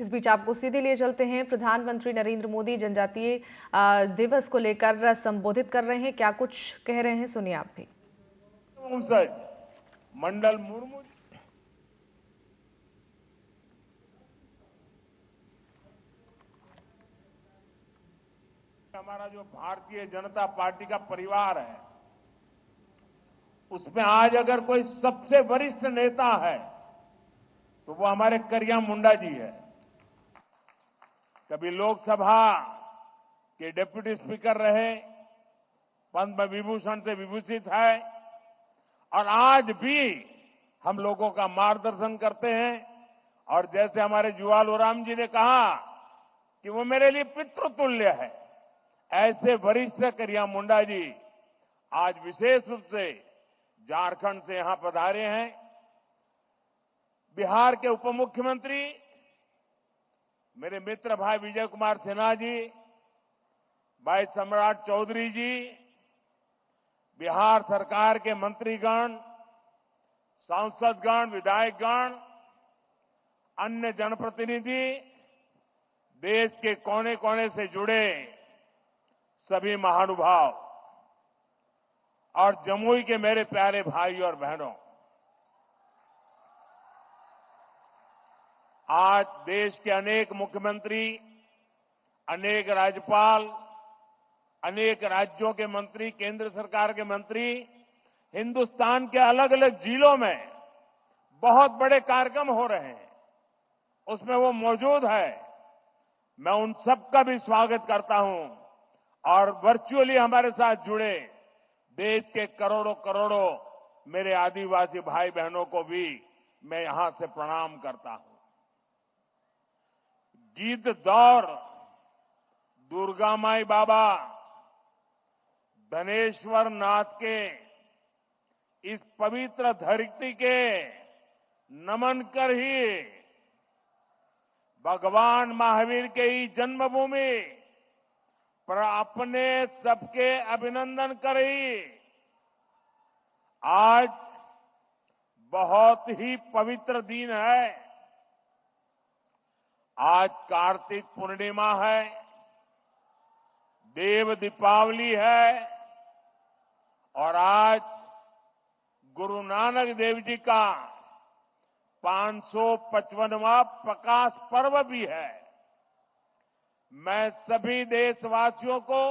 इस बीच आपको सीधे लिए चलते हैं। प्रधानमंत्री नरेंद्र मोदी जनजातीय दिवस को लेकर संबोधित कर रहे हैं। क्या कुछ कह रहे हैं, सुनिए आप भी। मंडल मुर्मू हमारा जो भारतीय जनता पार्टी का परिवार है, उसमें आज अगर कोई सबसे वरिष्ठ नेता है तो वो हमारे करिया मुंडा जी है। कभी लोकसभा के डिप्टी स्पीकर रहे, पद्म विभूषण से विभूषित है और आज भी हम लोगों का मार्गदर्शन करते हैं। और जैसे हमारे जुवाल ओराम जी ने कहा कि वो मेरे लिए पितृतुल्य है, ऐसे वरिष्ठ करिया मुंडा जी आज विशेष रूप से झारखंड से यहां पधारे हैं। बिहार के उप मुख्यमंत्री मेरे मित्र भाई विजय कुमार सिन्हा जी, भाई सम्राट चौधरी जी, बिहार सरकार के मंत्रीगण, सांसदगण, विधायकगण, अन्य जनप्रतिनिधि, देश के कोने कोने से जुड़े सभी महानुभाव और जमुई के मेरे प्यारे भाई और बहनों, आज देश के अनेक मुख्यमंत्री, अनेक राज्यपाल, अनेक राज्यों के मंत्री, केंद्र सरकार के मंत्री हिंदुस्तान के अलग अलग जिलों में बहुत बड़े कार्यक्रम हो रहे हैं, उसमें वो मौजूद है। मैं उन सबका भी स्वागत करता हूं और वर्चुअली हमारे साथ जुड़े देश के करोड़ों करोड़ों मेरे आदिवासी भाई बहनों को भी मैं यहां से प्रणाम करता हूं। गीत दौर दुर्गा माई बाबा धनेश्वर नाथ के इस पवित्र धरती के नमन कर ही भगवान महावीर के ही जन्मभूमि पर अपने सबके अभिनंदन करी। आज बहुत ही पवित्र दिन है। आज कार्तिक पूर्णिमा है, देव दीपावली है और आज गुरु नानक देव जी का 555वां प्रकाश पर्व भी है। मैं सभी देशवासियों को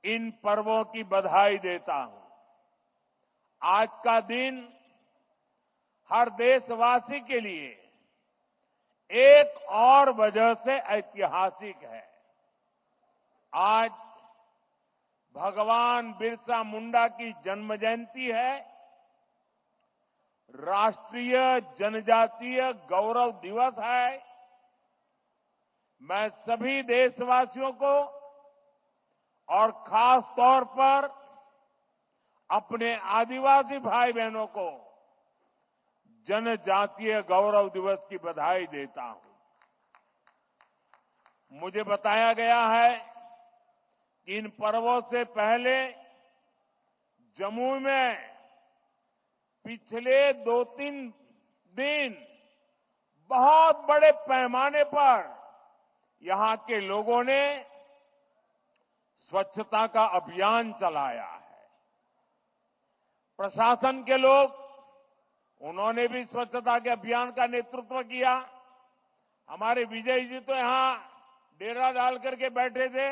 इन पर्वों की बधाई देता हूं। आज का दिन हर देशवासी के लिए एक और वजह से ऐतिहासिक है। आज भगवान बिरसा मुंडा की जन्म जयंती है, राष्ट्रीय जनजातीय गौरव दिवस है। मैं सभी देशवासियों को और खास तौर पर अपने आदिवासी भाई बहनों को जनजातीय गौरव दिवस की बधाई देता हूं। मुझे बताया गया है कि इन पर्वों से पहले जमुई में पिछले 2-3 दिन बहुत बड़े पैमाने पर यहां के लोगों ने स्वच्छता का अभियान चलाया है। प्रशासन के लोग, उन्होंने भी स्वच्छता के अभियान का नेतृत्व किया। हमारे विजय जी तो यहां डेरा डाल करके बैठे थे।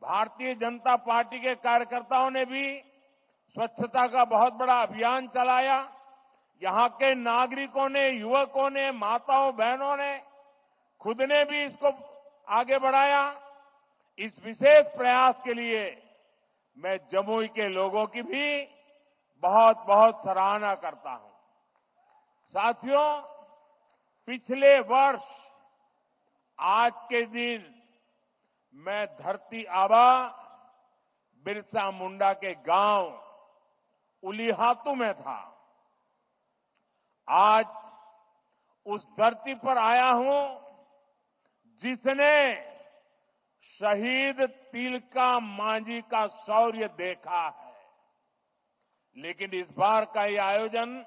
भारतीय जनता पार्टी के कार्यकर्ताओं ने भी स्वच्छता का बहुत बड़ा अभियान चलाया। यहां के नागरिकों ने, युवकों ने, माताओं बहनों ने, खुद ने भी इसको आगे बढ़ाया। इस विशेष प्रयास के लिए मैं जमुई के लोगों की भी बहुत बहुत सराहना करता हूं। साथियों, पिछले वर्ष आज के दिन मैं धरती आबा बिरसा मुंडा के गांव उलीहातू में था। आज उस धरती पर आया हूं जिसने शहीद तिलका मांझी का शौर्य देखा है। लेकिन इस बार का ये आयोजन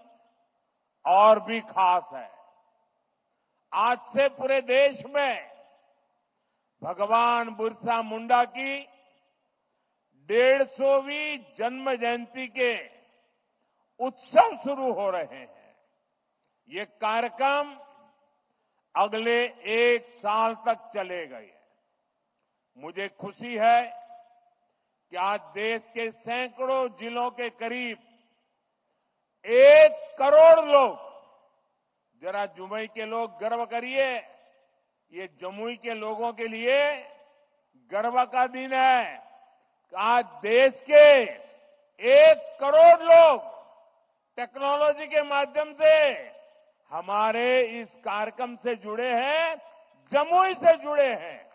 और भी खास है। आज से पूरे देश में भगवान बिरसा मुंडा की 150वीं जन्म जयंती के उत्सव शुरू हो रहे हैं। ये कार्यक्रम अगले 1 साल तक चलेगा। मुझे खुशी है कि आज देश के सैकड़ों जिलों के करीब 1 करोड़ लोग, जरा जमुई के लोग गर्व करिए, ये जमुई के लोगों के लिए गर्व का दिन है। आज देश के 1 करोड़ लोग टेक्नोलॉजी के माध्यम से हमारे इस कार्यक्रम से जुड़े हैं, जमुई से जुड़े हैं।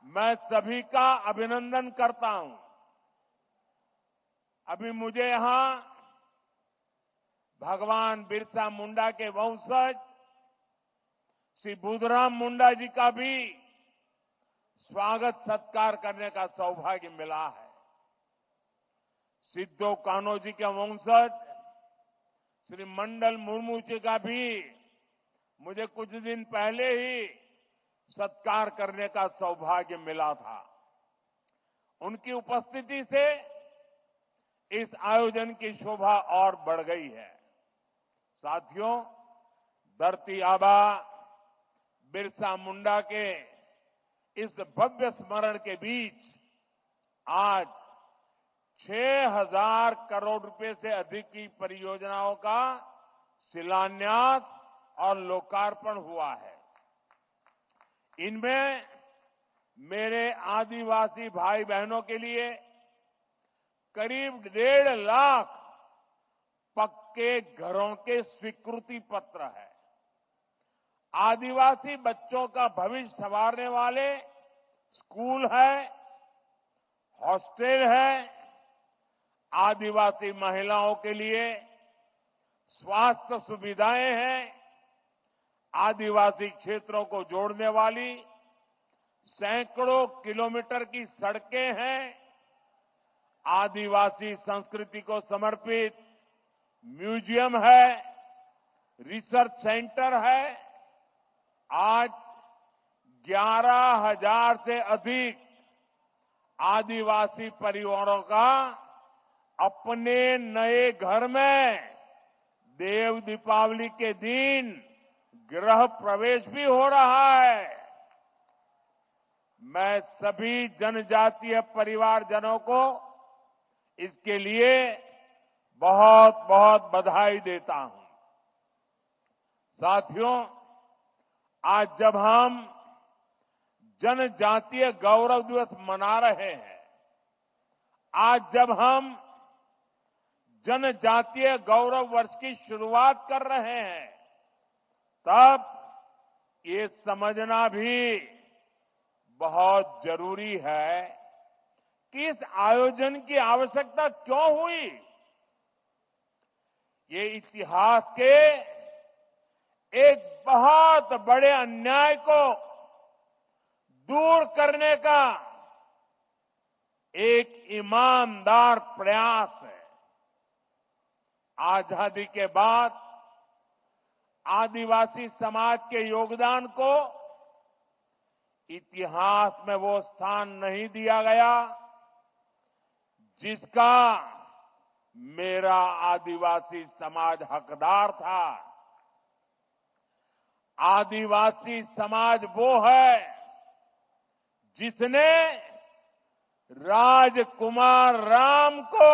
मैं सभी का अभिनंदन करता हूं। अभी मुझे यहां भगवान बिरसा मुंडा के वंशज श्री बुधराम मुंडा जी का भी स्वागत सत्कार करने का सौभाग्य मिला है। सिद्धो कान्हो जी के वंशज श्री मंडल मुर्मू जी का भी मुझे कुछ दिन पहले ही सत्कार करने का सौभाग्य मिला था। उनकी उपस्थिति से इस आयोजन की शोभा और बढ़ गई है। साथियों, धरती आबा बिरसा मुंडा के इस भव्य स्मरण के बीच आज 6,000 करोड़ रुपए से अधिक की परियोजनाओं का शिलान्यास और लोकार्पण हुआ है। इनमें मेरे आदिवासी भाई बहनों के लिए करीब 1.5 लाख पक्के घरों के स्वीकृति पत्र है। आदिवासी बच्चों का भविष्य संवारने वाले स्कूल है, हॉस्टल है, आदिवासी महिलाओं के लिए स्वास्थ्य सुविधाएं हैं, आदिवासी क्षेत्रों को जोड़ने वाली सैकड़ों किलोमीटर की सड़कें हैं, आदिवासी संस्कृति को समर्पित म्यूजियम है, रिसर्च सेंटर है। आज 11,000 से अधिक आदिवासी परिवारों का अपने नए घर में देव दीपावली के दिन गृह प्रवेश भी हो रहा है। मैं सभी जनजातीय परिवारजनों को इसके लिए बहुत बहुत बधाई देता हूं। साथियों, आज जब हम जनजातीय गौरव दिवस मना रहे हैं, आज जब हम जनजातीय गौरव वर्ष की शुरुआत कर रहे हैं, तब ये समझना भी बहुत जरूरी है कि इस आयोजन की आवश्यकता क्यों हुई। ये इतिहास के एक बहुत बड़े अन्याय को दूर करने का एक ईमानदार प्रयास है। आजादी के बाद आदिवासी समाज के योगदान को इतिहास में वो स्थान नहीं दिया गया जिसका मेरा आदिवासी समाज हकदार था। आदिवासी समाज वो है जिसने राजकुमार राम को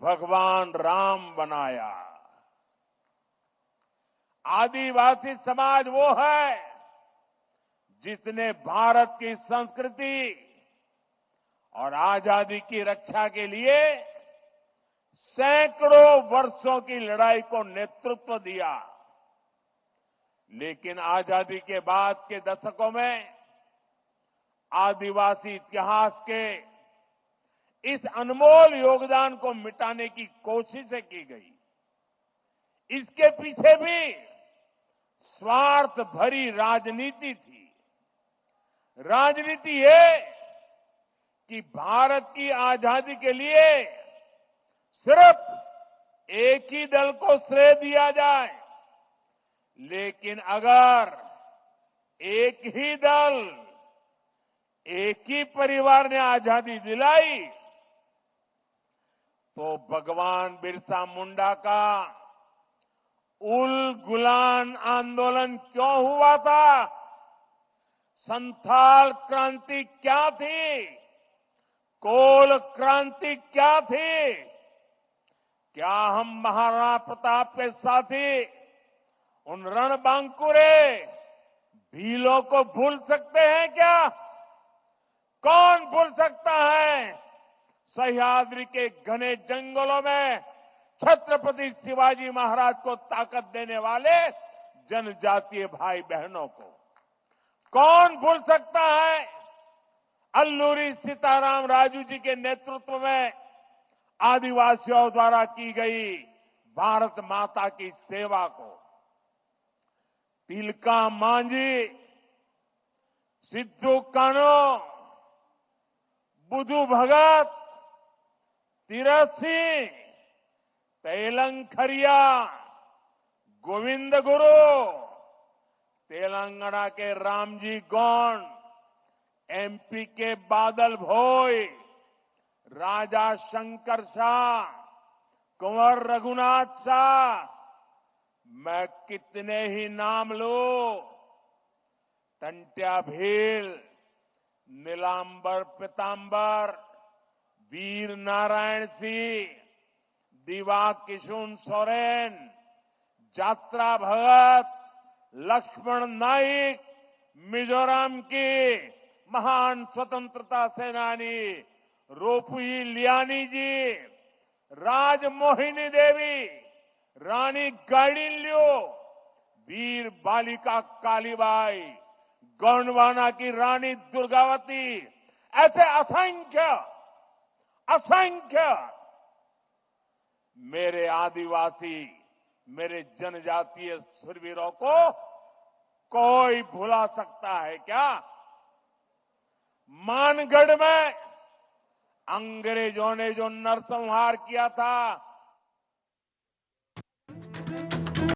भगवान राम बनाया। आदिवासी समाज वो है जिसने भारत की संस्कृति और आजादी की रक्षा के लिए सैकड़ों वर्षों की लड़ाई को नेतृत्व दिया। लेकिन आजादी के बाद के दशकों में आदिवासी इतिहास के इस अनमोल योगदान को मिटाने की कोशिशें की गई। इसके पीछे भी स्वार्थ भरी राजनीति थी। राजनीति ये कि भारत की आजादी के लिए सिर्फ एक ही दल को श्रेय दिया जाए, लेकिन अगर एक ही दल, एक ही परिवार ने आजादी दिलाई, तो भगवान बिरसा मुंडा का उल गुलान आंदोलन क्यों हुआ था? संथाल क्रांति क्या थी? कोल क्रांति क्या थी? क्या हम महाराणा प्रताप के साथी उन रणबांकुरे भीलों को भूल सकते हैं क्या? कौन भूल सकता है सह्याद्री के घने जंगलों में छत्रपति शिवाजी महाराज को ताकत देने वाले जनजातीय भाई बहनों को? कौन भूल सकता है अल्लूरी सीताराम राजू जी के नेतृत्व में आदिवासियों द्वारा की गई भारत माता की सेवा को? तिलका मांझी, सिद्धू कान्हो, बुधु भगत, तीरथ सिंह, तेलंखरिया, गोविंद गुरु, तेलंगाना के रामजी गौंड, एमपी के बादल भोई, राजा शंकर शाह, कुंवर रघुनाथ शाह, मैं कितने ही नाम लूं। टंट्या भील, नीलांबर पीतांबर, वीर नारायण सिंह, दिवा किशुन सोरेन, जात्रा भगत, लक्ष्मण नाइक, मिजोरम की महान स्वतंत्रता सेनानी रोपुई लियानी जी, राजमोहिनी देवी, रानी गाइडिनल्यू, वीर बालिका कालीबाई, गोंडवाना की रानी दुर्गावती, ऐसे असंख्य असंख्य मेरे आदिवासी, मेरे जनजातीय शूरवीरों को कोई भुला सकता है क्या? मानगढ़ में अंग्रेजों ने जो नरसंहार किया था,